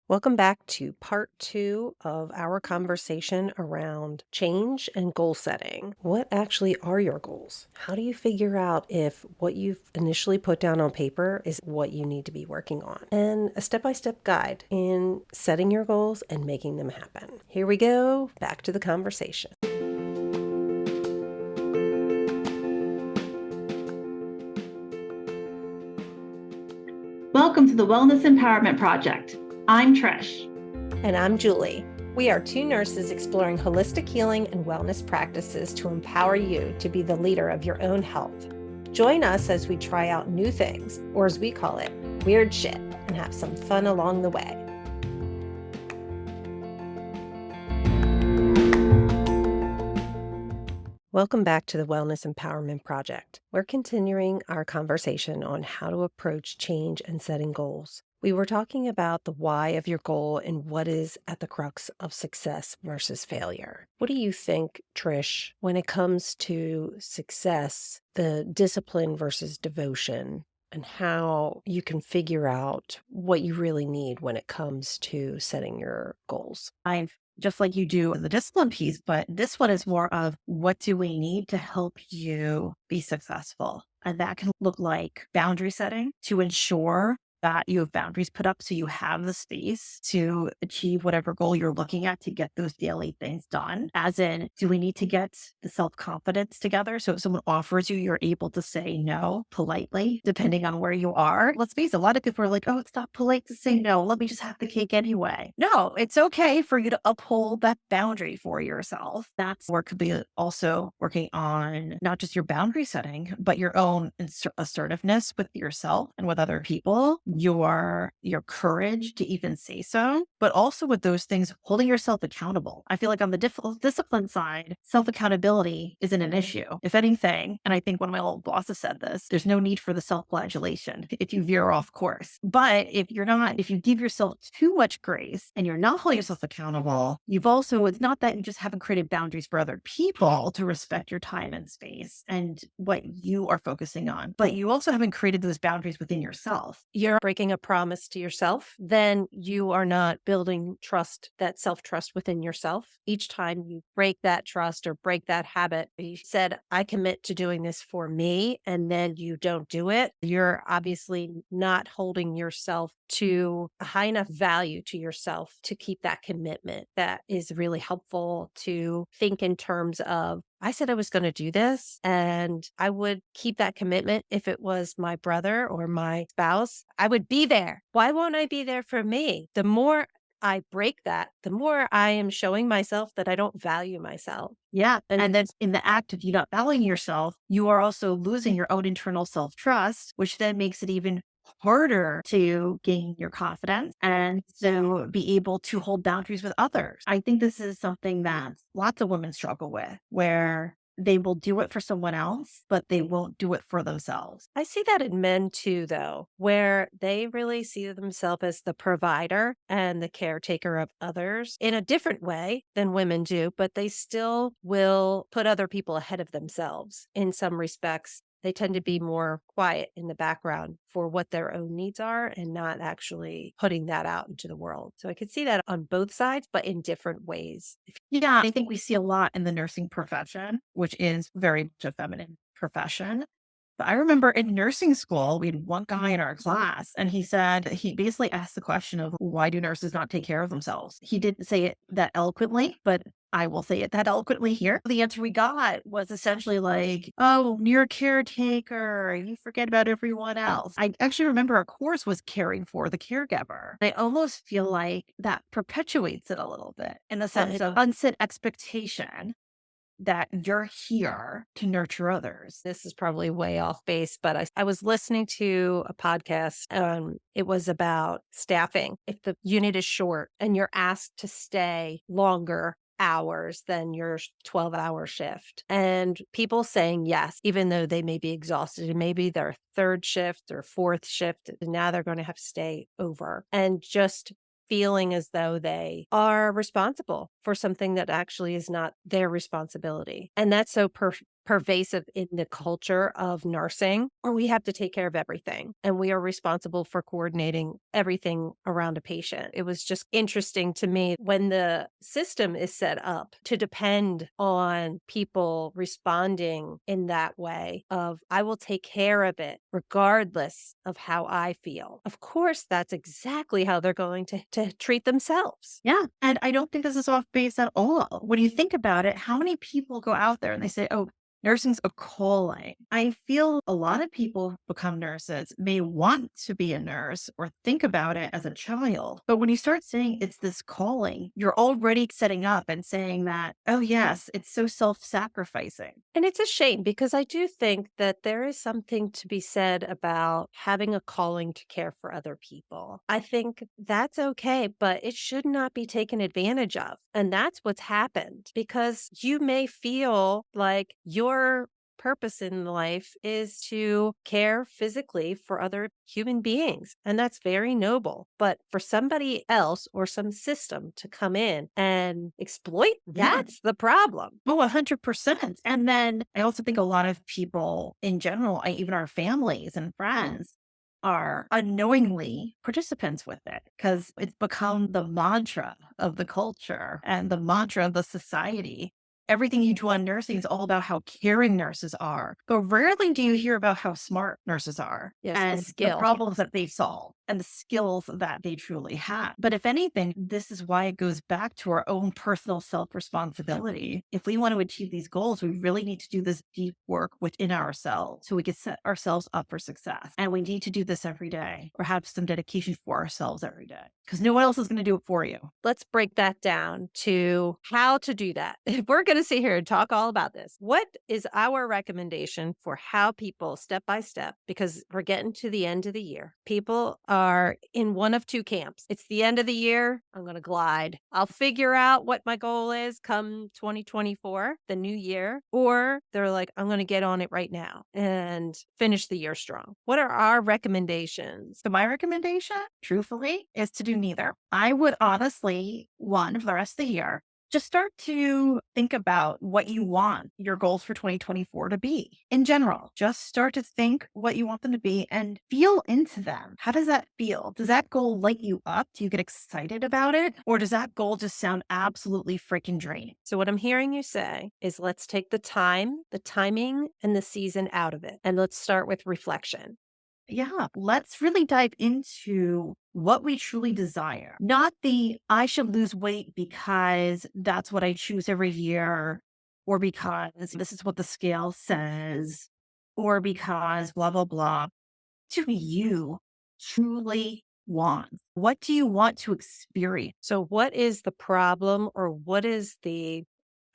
Welcome back to part two of our conversation around change and goal setting. What actually are your goals? How do you figure out if what you've initially put down on paper is what you need to be working on? And a step by step guide in setting your goals and making them happen. Here we go, back to the conversation. Welcome to the Wellness Empowerment Project. I'm Trish. And I'm Julie. We are two nurses exploring holistic healing and wellness practices to empower you to be the leader of your own health. Join us as we try out new things, or as we call it, weird shit, and have some fun along the way. Welcome back to the Wellness Empowerment Project. We're continuing our conversation on how to approach change and setting goals. We were talking about the why of your goal and what is at the crux of success versus failure. What do you think, Trish, when it comes to success, the discipline versus devotion, and how you can figure out what you really need when it comes to setting your goals? Just like you do the discipline piece, but this one is more of what do we need to help you be successful? And that can look like boundary setting to ensure that you have boundaries put up so you have the space to achieve whatever goal you're looking at to get those daily things done. As in, do we need to get the self-confidence together? So if someone offers you, you're able to say no politely, depending on where you are. Let's face it, a lot of people are like, oh, it's not polite to say no. Let me just have the cake anyway. No, it's okay for you to uphold that boundary for yourself. That's where it could be also working on not just your boundary setting, but your own assertiveness with yourself and with other people, your courage to even say so, but also with those things, holding yourself accountable. I feel like on the discipline side, self-accountability isn't an issue. If anything, and I think one of my old bosses said this, there's no need for the self-flagellation if you veer off course. But if you give yourself too much grace and you're not holding yourself accountable, it's not that you just haven't created boundaries for other people to respect your time and space and what you are focusing on, but you also haven't created those boundaries within yourself. You're breaking a promise to yourself, then you are not building trust, that self-trust within yourself. Each time you break that trust or break that habit, you said, I commit to doing this for me, and then you don't do it, you're obviously not holding yourself to a high enough value to yourself to keep that commitment. That is really helpful to think in terms of, I said I was going to do this and I would keep that commitment. If it was my brother or my spouse, I would be there. Why won't I be there for me? The more I break that, the more I am showing myself that I don't value myself. Yeah. And then in the act of you not valuing yourself, you are also losing your own internal self-trust, which then makes it even harder to gain your confidence and to be able to hold boundaries with others. I think this is something that lots of women struggle with, where they will do it for someone else, but they won't do it for themselves. I see that in men too, though, where they really see themselves as the provider and the caretaker of others in a different way than women do, but they still will put other people ahead of themselves in some respects. They tend to be more quiet in the background for what their own needs are and not actually putting that out into the world. So I could see that on both sides, but in different ways. Yeah, I think we see a lot in the nursing profession, which is very much a feminine profession. But I remember in nursing school, we had one guy in our class, and he basically asked the question of why do nurses not take care of themselves? He didn't say it that eloquently, but I will say it that eloquently here. The answer we got was essentially like, oh, you're a caretaker. You forget about everyone else. I actually remember our course was caring for the caregiver. I almost feel like that perpetuates it a little bit in the sense of unset expectation that you're here to nurture others. This is probably way off base, but I was listening to a podcast. It was about staffing. If the unit is short and you're asked to stay longer hours than your 12-hour shift, and people saying yes, even though they may be exhausted, and maybe their third shift or fourth shift, and now they're going to have to stay over, and just feeling as though they are responsible for something that actually is not their responsibility. And that's so pervasive in the culture of nursing, or we have to take care of everything and we are responsible for coordinating everything around a patient. It was just interesting to me when the system is set up to depend on people responding in that way of I will take care of it regardless of how I feel. Of course, that's exactly how they're going to treat themselves. Yeah. And I don't think this is off base at all. When you think about it, how many people go out there and they say, oh, nursing's a calling? I feel a lot of people who become nurses may want to be a nurse or think about it as a child. But when you start saying it's this calling, you're already setting up and saying that, oh, yes, it's so self sacrificing. And it's a shame because I do think that there is something to be said about having a calling to care for other people. I think that's okay, but it should not be taken advantage of. And that's what's happened because you may feel like your purpose in life is to care physically for other human beings. And that's very noble. But for somebody else or some system to come in and exploit, Yeah. that's the problem. Oh, 100%. And then I also think a lot of people in general, even our families and friends, are unknowingly participants with it because it's become the mantra of the culture and the mantra of the society. Everything you do on nursing is all about how caring nurses are, but rarely do you hear about how smart nurses are Yes, the and the skill. problems that they solve and the skills that they truly have. But if anything, this is why it goes back to our own personal self responsibility. If we want to achieve these goals, we really need to do this deep work within ourselves so we can set ourselves up for success. And we need to do this every day or have some dedication for ourselves every day because no one else is going to do it for you. Let's break that down to how to do that. If we're going to sit here and talk all about this, what is our recommendation for how people step by step? Because we're getting to the end of the year. People are in one of two camps. It's the end of the year. I'm going to glide. I'll figure out what my goal is come 2024, the new year. Or they're like, I'm going to get on it right now and finish the year strong. What are our recommendations? So my recommendation, truthfully, is to do neither. I would honestly, one, for the rest of the year, just start to think about what you want your goals for 2024 to be in general. Just start to think what you want them to be and feel into them. How does that feel? Does that goal light you up? Do you get excited about it? Or does that goal just sound absolutely freaking draining? So, what I'm hearing you say is let's take the time, the timing, and the season out of it. And let's start with reflection. Yeah, let's really dive into what we truly desire. Not the I should lose weight because that's what I choose every year, or because this is what the scale says, or because blah, blah, blah. Do you truly want? What do you want to experience? So, what is the problem or what is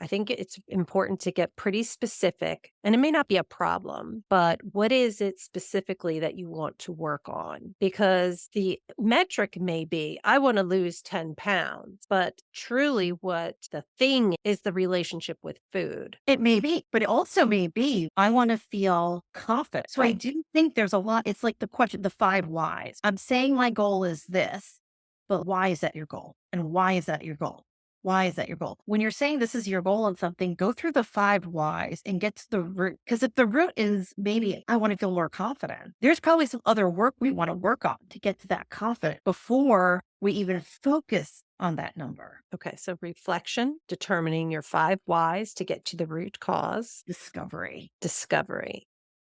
I think it's important to get pretty specific, and it may not be a problem, but what is it specifically that you want to work on? Because the metric may be, I want to lose 10 pounds, but truly what the thing is the relationship with food. It may be, but it also may be, I want to feel confident. So I Right. do think there's a lot. It's like the question, the five whys. I'm saying my goal is this, but why is that your goal? And why is that your goal? Why is that your goal? When you're saying this is your goal on something, go through the five whys and get to the root. Because if the root is maybe I want to feel more confident, there's probably some other work we want to work on to get to that confident before we even focus on that number. Okay. So, reflection, determining your five whys to get to the root cause, Discovery. discovery.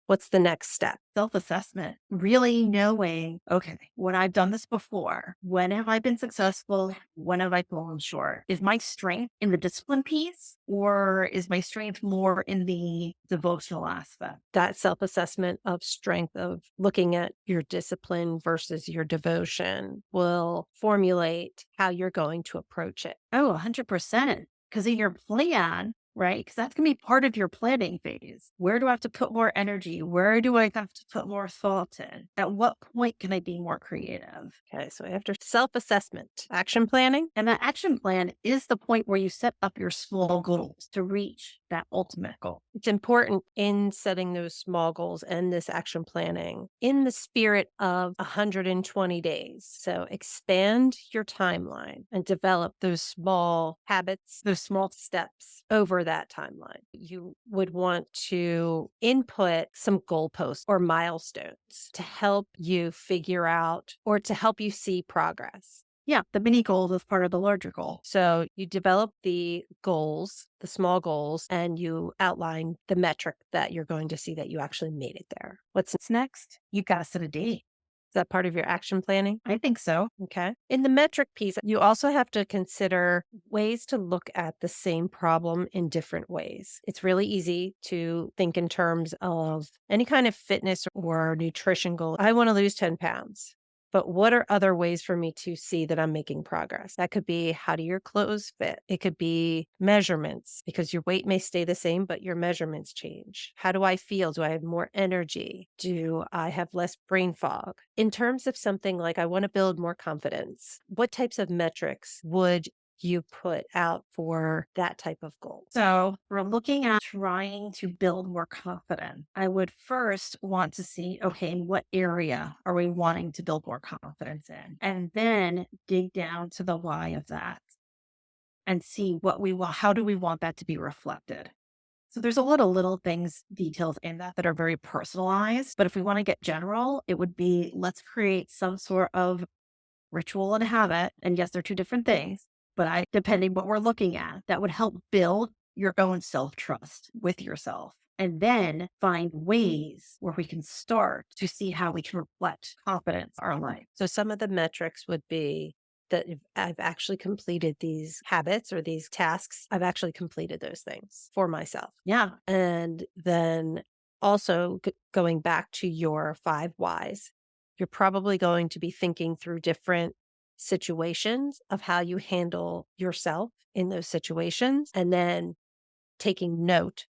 What's the next step? Self-assessment, really knowing, okay, when I've done this before, when have I been successful? When have I fallen short? Is my strength in the discipline piece or is my strength more in the devotional aspect? That self assessment of strength of looking at your discipline versus your devotion will formulate how you're going to approach it. Oh, 100%. Because in your plan, right? Because that's going to be part of your planning phase. Where do I have to put more energy? Where do I have to put more thought in? At what point can I be more creative? Okay, so after self assessment, action planning. And that action plan is the point where you set up your small goals to reach that ultimate goal. It's important in setting those small goals and this action planning in the spirit of 120 days. So expand your timeline and develop those small habits, those small steps over over that timeline. You would want to input some goalposts or milestones to help you figure out or to help you see progress. Yeah, the mini goal is part of the larger goal. So you develop the goals, the small goals, and you outline the metric that you're going to see that you actually made it there. What's Next, you got to set a date. that part of your action planning? I think so. Okay. In the metric piece, you also have to consider ways to look at the same problem in different ways. It's really easy to think in terms of any kind of fitness or nutrition goal. I want to lose 10 pounds. But what are other ways for me to see that I'm making progress? That could be, how do your clothes fit? It could be measurements, because your weight may stay the same, but your measurements change. How do I feel? Do I have more energy? Do I have less brain fog? In terms of something like, I want to build more confidence, what types of metrics would you put out for that type of goal? So we're looking at trying to build more confidence. I would first want to see, okay, in what area are we wanting to build more confidence in? And then dig down to the why of that and see what we want. How do we want that to be reflected? So there's a lot of little things, details in that are very personalized. But if we want to get general, it would be, let's create some sort of ritual and habit. And yes, they're two different things, but depending what we're looking at, that would help build your own self-trust with yourself. And then find ways where we can start to see how we can reflect confidence in our life. So some of the metrics would be that if I've actually completed these habits or these tasks. I've actually completed those things for myself. Yeah. And then also going back to your 5 whys, you're probably going to be thinking through different situations of how you handle yourself in those situations, and then taking note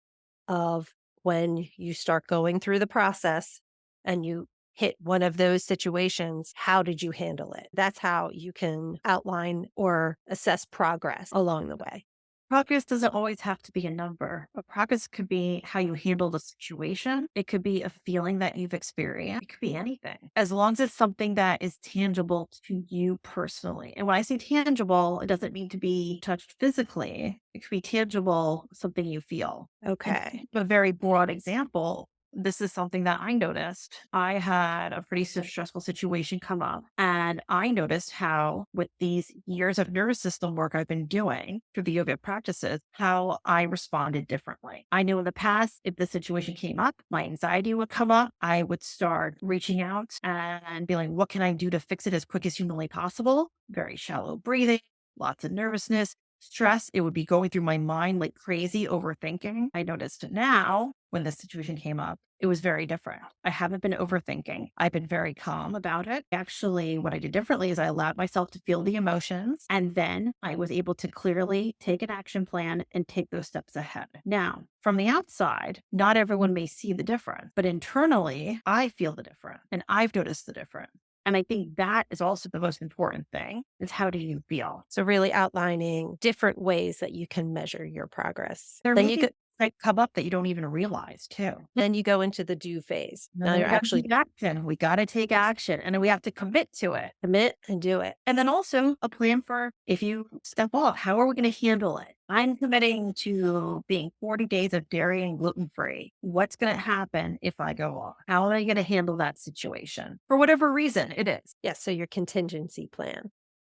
of when you start going through the process and you hit one of those situations, how did you handle it? That's how you can outline or assess progress along the way. Progress doesn't always have to be a number. A progress could be how you handle the situation. It could be a feeling that you've experienced. It could be anything. As long as it's something that is tangible to you personally. And when I say tangible, it doesn't mean to be touched physically. It could be tangible, something you feel. Okay. A very broad example. This is something that I noticed. I had a pretty stressful situation come up, and I noticed how, with these years of nervous system work I've been doing through the yoga practices, how I responded differently. I knew in the past, if the situation came up, my anxiety would come up. I would start reaching out and be like, what can I do to fix it as quick as humanly possible? Very shallow breathing, lots of nervousness. Stress, it would be going through my mind like crazy, overthinking. I noticed now when this situation came up, it was very different. I haven't been overthinking. I've been very calm about it. Actually, what I did differently is I allowed myself to feel the emotions, and then I was able to clearly take an action plan and take those steps ahead. Now, from the outside, not everyone may see the difference, but internally, I feel the difference and I've noticed the difference. And I think that is also the most important thing, is how do you feel? So really outlining different ways that you can measure your progress. There Then may you be go, things that come up that you don't even realize too. then you go into the do phase. And Now then you're we gotta actually take action. We got to take action, and then we have to commit to it. commit and do it. And then also a plan for if you step off, how are we going to handle it? I'm committing to being 40 days of dairy and gluten free. What's going to happen if I go off? How am I going to handle that situation? For whatever reason it is. Yeah. So your contingency plan.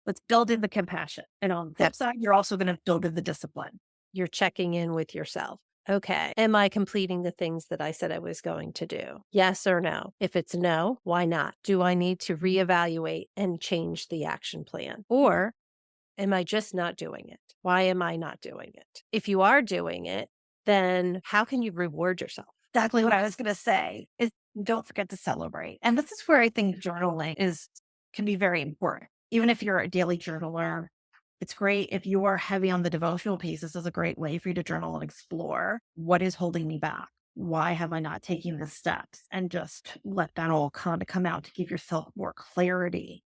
Let's build in the compassion. And on the flip side, you're also going to build in the discipline. You're checking in with yourself. Okay. Am I completing the things that I said I was going to do? Yes or no? If it's no, why not? Do I need to reevaluate and change the action plan? Or am I just not doing it? Why am I not doing it? If you are doing it, then how can you reward yourself? Exactly what I was going to say is, don't forget to celebrate. And this is where I think journaling can be very important. Even if you're a daily journaler, it's great. If you are heavy on the devotional piece, this is a great way for you to journal and explore what is holding me back. Why have I not taken the steps? And just let that all kind of come out to give yourself more clarity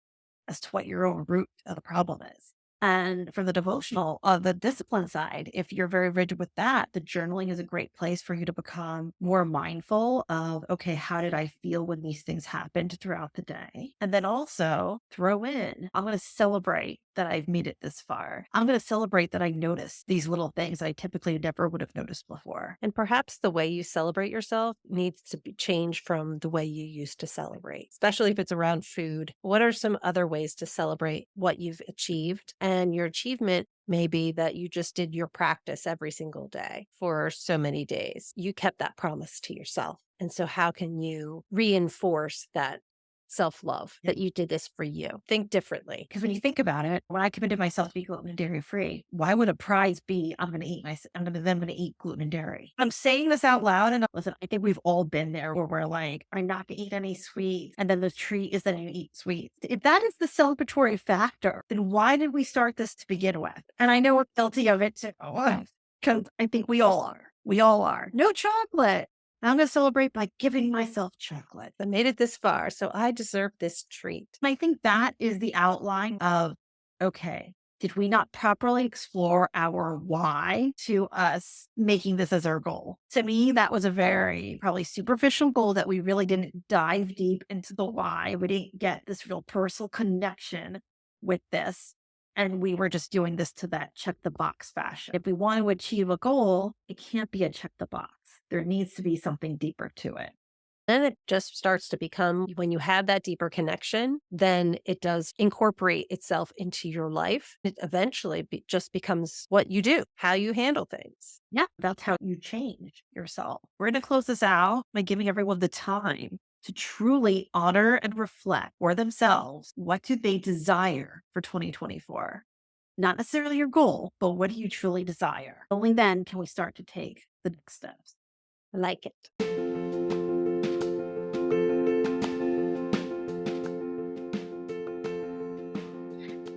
as to what your own root of the problem is. And for the devotional, the discipline side, if you're very rigid with that, the journaling is a great place for you to become more mindful of, okay, how did I feel when these things happened throughout the day? And then also throw in, I'm going to celebrate that I've made it this far. I'm going to celebrate that I noticed these little things I typically never would have noticed before. And perhaps the way you celebrate yourself needs to be changed from the way you used to celebrate, especially if it's around food. What are some other ways to celebrate what you've achieved? And your achievement may be that you just did your practice every single day for so many days. You kept that promise to yourself. And so how can you reinforce that self-love that you did this for you? Think differently. Because when you think about it, when I committed myself to be gluten and dairy free, why would a prize be I'm going to eat gluten and dairy? I'm saying this out loud, and listen, I think we've all been there where we're like, I'm not going to eat any sweets, and then the treat is that you eat sweets. If that is the celebratory factor, then why did we start this to begin with? And I know we're guilty of it too, because I think we all are. We all are. No chocolate. I'm going to celebrate by giving myself chocolate. I made it this far, so I deserve this treat. And I think that is the outline of, okay, did we not properly explore our why to us making this as our goal? To me, that was a very probably superficial goal that we really didn't dive deep into the why. We didn't get this real personal connection with this. And we were just doing this to that check the box fashion. If we want to achieve a goal, it can't be a check the box. There needs to be something deeper to it. Then it just starts to become, when you have that deeper connection, then it does incorporate itself into your life. It eventually just becomes what you do, how you handle things. Yeah, that's how you change yourself. We're going to close this out by giving everyone the time to truly honor and reflect for themselves. What do they desire for 2024? Not necessarily your goal, but what do you truly desire? Only then can we start to take the next steps. I like it.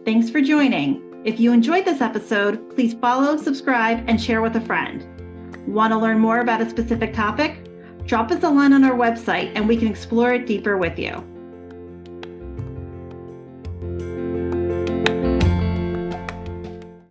Thanks for joining. If you enjoyed this episode, please follow, subscribe, and share with a friend. Want to learn more about a specific topic? Drop us a line on our website and we can explore it deeper with you.